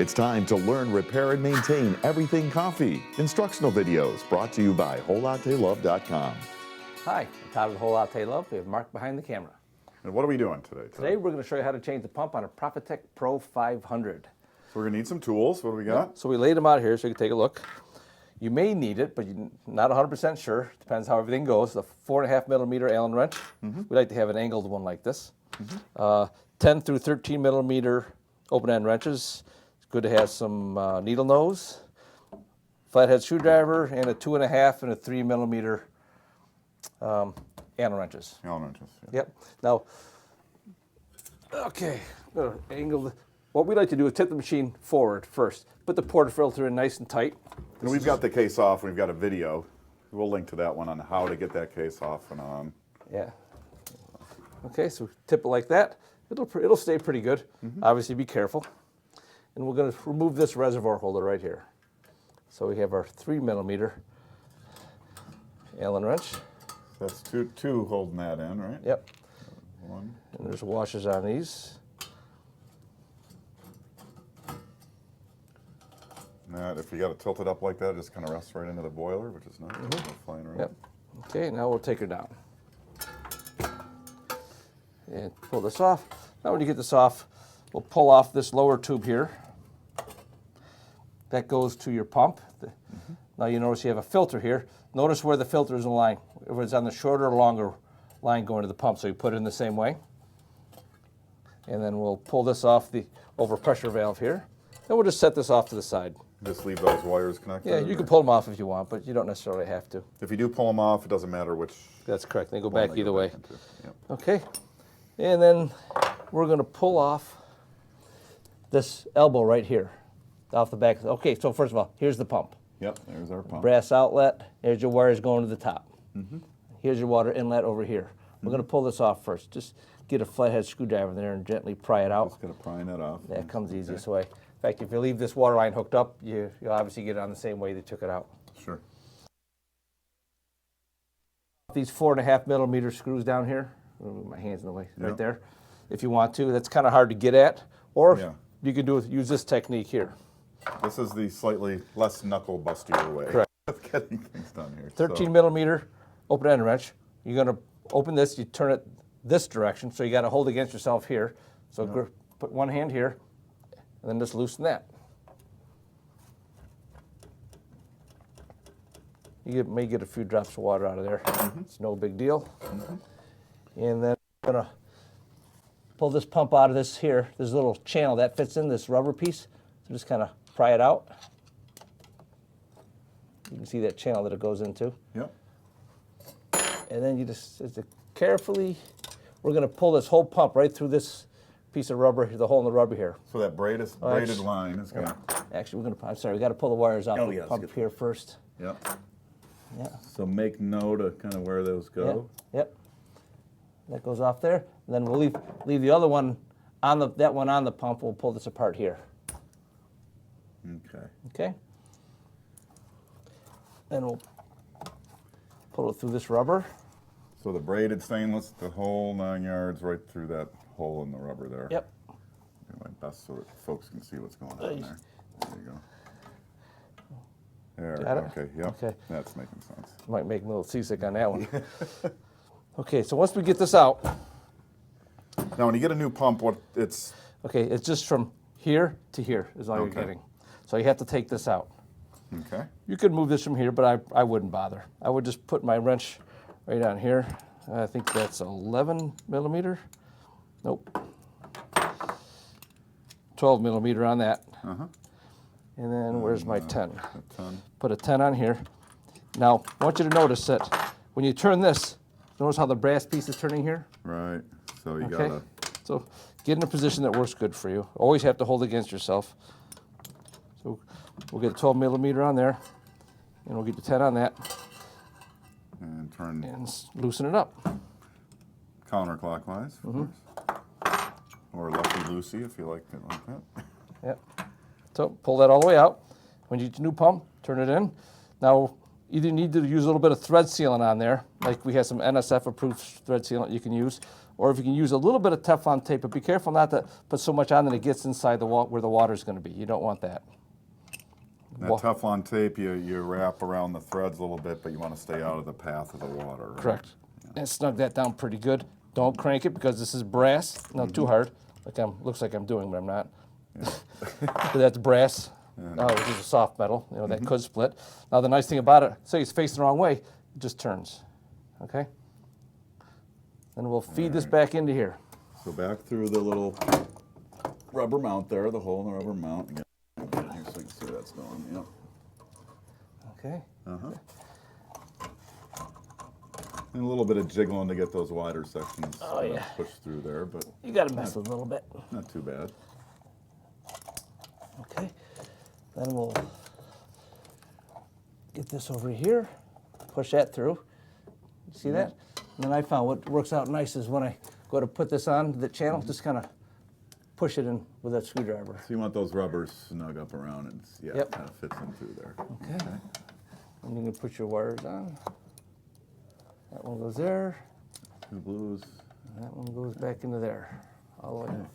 It's time to learn, repair, and maintain everything coffee. Instructional videos brought to you by WholeLatteLove.com. Hi, I'm Todd with Whole Latte Love. We have Mark behind the camera. And what are we doing today? Today we're going to show you how to change the pump on a Profitec Pro 500. So we're going to need some tools. What do we got? So we laid them out here so you can take a look. You may need it, but you're not 100% sure. Depends how everything goes. The 4.5 millimeter Allen wrench. We like to have an angled one like this. 10 through 13 millimeter open-end wrenches. It's good to have some needle nose, flathead screwdriver, and a 2.5 and a 3 millimeter Allen wrenches. Allen wrenches. Yeah. Yep. Now, okay, angle. What we like to do is tip the machine forward first. Put the portafilter in nice and tight. And we've got the case off. We've got a video. We'll link to that one on how to get that case off and on. Yeah. Okay, so tip it like that. It'll stay pretty good. Obviously, be careful. And we're going to remove this reservoir holder right here. So we have our 3 millimeter Allen wrench. That's two holding that in, right? Yep. One. And there's washers on these. That, if you got it tilted up like that, it just kind of rests right into the boiler, which is nice. No flying around. Yep. Okay, now we'll take her down. And pull this off. Now when you get this off, we'll pull off this lower tube here. That goes to your pump. Now you notice you have a filter here. Notice where the filter is in line. If it's on the shorter or longer line going to the pump, so you put it in the same way. And then we'll pull this off the overpressure valve here. Then we'll just set this off to the side. Just leave those wires connected? Yeah, you can pull them off if you want, but you don't necessarily have to. If you do pull them off, it doesn't matter which. That's correct. They go one back they either go way. back into. Yep. Okay. And then we're going to pull off this elbow right here off the back. Okay, so first of all, here's the pump. Yep, there's our pump. Brass outlet. There's your wires going to the top. Here's your water inlet over here. We're going to pull this off first. Just get a flathead screwdriver in there and gently pry it out. Just going to pry that off. That comes the easiest way. In fact, if you leave this water line hooked up, you'll obviously get it on the same way they took it out. Sure. These 4.5 millimeter screws down here. Move my hands in the way, right Yep. there. If you want to, that's kind of hard to get at, or Yeah. you can use this technique here. This is the slightly less knuckle bustier way Correct. of getting things done here. 13 millimeter open end wrench. You're going to open this. You turn it this direction, so you got to hold against yourself here. So put one hand here, and then just loosen that. You may get a few drops of water out of there. It's no big deal. And then I'm going to pull this pump out of this here. There's a little channel that fits in this rubber piece. So just kind of pry it out. You can see that channel that it goes into. Yep. And then you just carefully, we're going to pull this whole pump right through this piece of rubber, the hole in the rubber here. So that braided line is going to. Actually, I'm sorry, we got to pull the wires off the yes, pump here first. Yep. Yeah. So make note of kind of where those go. Yep. That goes off there. And then we'll leave the other one on that one on the pump. We'll pull this apart here. Okay. Okay. Then we'll pull it through this rubber. So the braided stainless, the whole 9 yards right through that hole in the rubber there. Yep. Do my best so that folks can see what's going on there. There you go. There. Got it? Okay. Yep. Okay. That's making sense. Might make me a little seasick on that one. Okay, so once we get this out, Now, when you get a new pump, it's it's just from here to here is all you're Okay. getting. So you have to take this out. okay. You could move this from here, but I wouldn't bother. I would just put my wrench right on here. I think that's 11 millimeter. Nope. 12 millimeter on that. And then where's my 10? Put a 10 on here. Now, I want you to notice that when you turn this, notice how the brass piece is turning here? Right. So you Okay. gotta. So get in a position that works good for you. Always have to hold against yourself. So we'll get a 12 millimeter on there, and we'll get the 10 on that, And turn and loosen it up. counterclockwise, of course. Or lefty-loosey if you like it like that. Yep. So pull that all the way out. When you get your new pump, turn it in. Now, either need to use a little bit of thread sealant on there, like we have some NSF approved thread sealant you can use, or if you can use a little bit of Teflon tape, but be careful not to put so much on that it gets inside the where the water's going to be. You don't want that. That Teflon tape, you wrap around the threads a little bit, but you want to stay out of the path of the water. Right? Correct. And snug that down pretty good. Don't crank it because this is brass. Not too hard. Looks like I'm doing, but I'm not. Yeah. But that's brass. This is a soft metal. You know, that could split. Now the nice thing about it, say it's facing the wrong way, it just turns. Okay? Then we'll feed this back into here. So back through the little rubber mount there, the hole in the rubber mount. Again, here so you can see where that's going. Yep. Okay. And a little bit of jiggling to get those wider sections pushed through there, but You got to mess with it a little bit. not too bad. Okay. Then we'll get this over here, push that through. You see that? And then I found what works out nice is when I go to put this on the channel, just kind of push it in with that screwdriver. So you want those rubbers snug up around and Yep. kind of fits in through there. Okay. And you can put your wires on. That one goes there. Two blues. And that one goes back into there, all the way.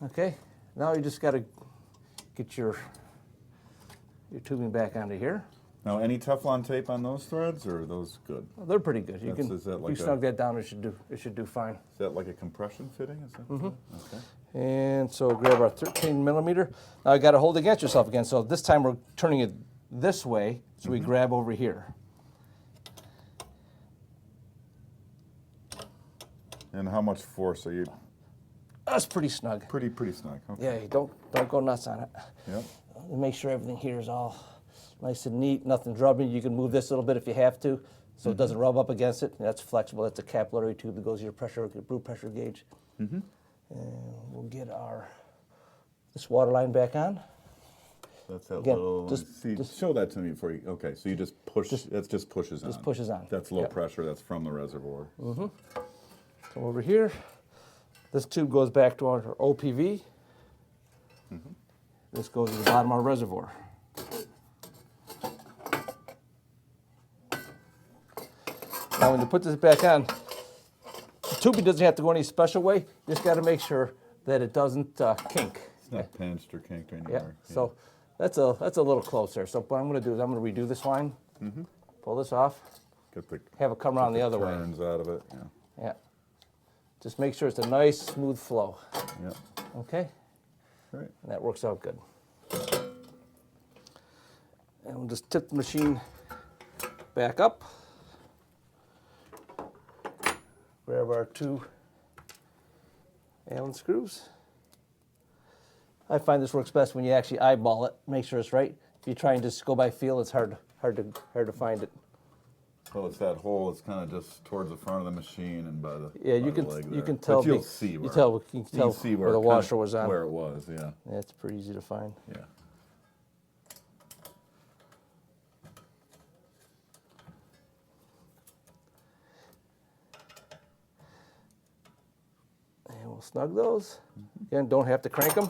Okay. Now you just got to get your tubing back onto here. Now, any Teflon tape on those threads, or are those good? Well, they're pretty good. You Is that like you snug that down, it should do fine. Is that like a compression fitting? Is that okay? And so grab our 13 millimeter. Now you got to hold it against yourself again. So this time we're turning it this way, so we grab over here. And how much force are you? That's pretty snug. Pretty snug. Okay. Yeah, you don't go nuts on it. Yep. Make sure everything here is all nice and neat, nothing's rubbing. You can move this a little bit if you have to, so it doesn't rub up against it. That's flexible. That's a capillary tube that goes to your brew pressure gauge. And we'll get this water line back on. That's that Again, little. just show that to me before you. Okay, so you just push. That just pushes on. Just pushes on. That's low pressure. That's from the reservoir. So over here, this tube goes back to our OPV. This goes to the bottom of our reservoir. Now when you put this back on, the tubing doesn't have to go any special way. You just got to make sure that it doesn't kink. It's not pinched or kinked or anywhere. Yeah. So that's a little closer. So what I'm going to do is I'm going to redo this line, pull this off, have it come around the other way. Turns out of it. Yeah. Just make sure it's a nice, smooth flow. Yeah. Okay? Right. And that works out good. And we'll just tip the machine back up. Grab our two Allen screws. I find this works best when you actually eyeball it, make sure it's right. If you try and just go by feel, it's hard to find it. Well, it's that hole. It's kind of just towards the front of the machine and by the you can tell. But you'll see you where can tell see where the washer was on. Where it was, yeah. It's pretty easy to find. Yeah. And we'll snug those. Again, don't have to crank them.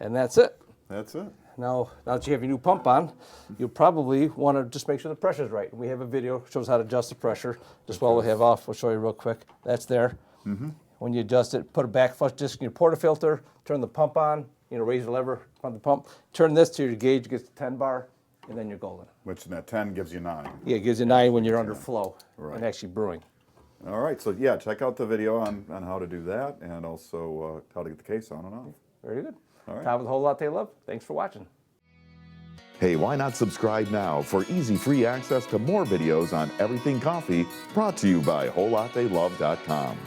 And that's it. That's it. Now that you have your new pump on, you'll probably want to just make sure the pressure's right. We have a video that shows how to adjust the pressure. Just while we have off, we'll show you real quick. That's there. When you adjust it, put a back flush disc in your portafilter, turn the pump on, raise the lever on the pump, turn this to your gauge, gets to 10 bar, and then you're golden. Which that 10 gives you 9. Yeah, it gives you 9 when you're under flow Right. and actually brewing. All right, so yeah, check out the video on how to do that and also how to get the case on and off. Very good. All right. Top of the whole Latte Love. Thanks for watching. Hey, why not subscribe now for easy free access to more videos on everything coffee, brought to you by WholeLatteLove.com.